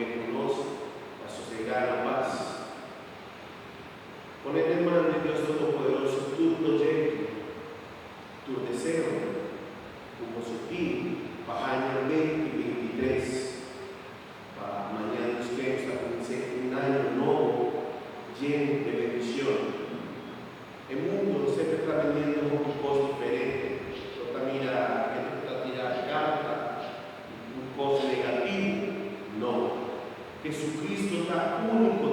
bem conosco, a sossegar na paz. Ponete en manos de Dios Todopoderoso tu proyecto, tu deseo, tu positivo para el año 2023, para mañana nos queremos a un año nuevo lleno de bendición. El mundo siempre está vendiendo un cosas diferentes. Yo también está tirando carta, un cosa negativo. No. Jesucristo está único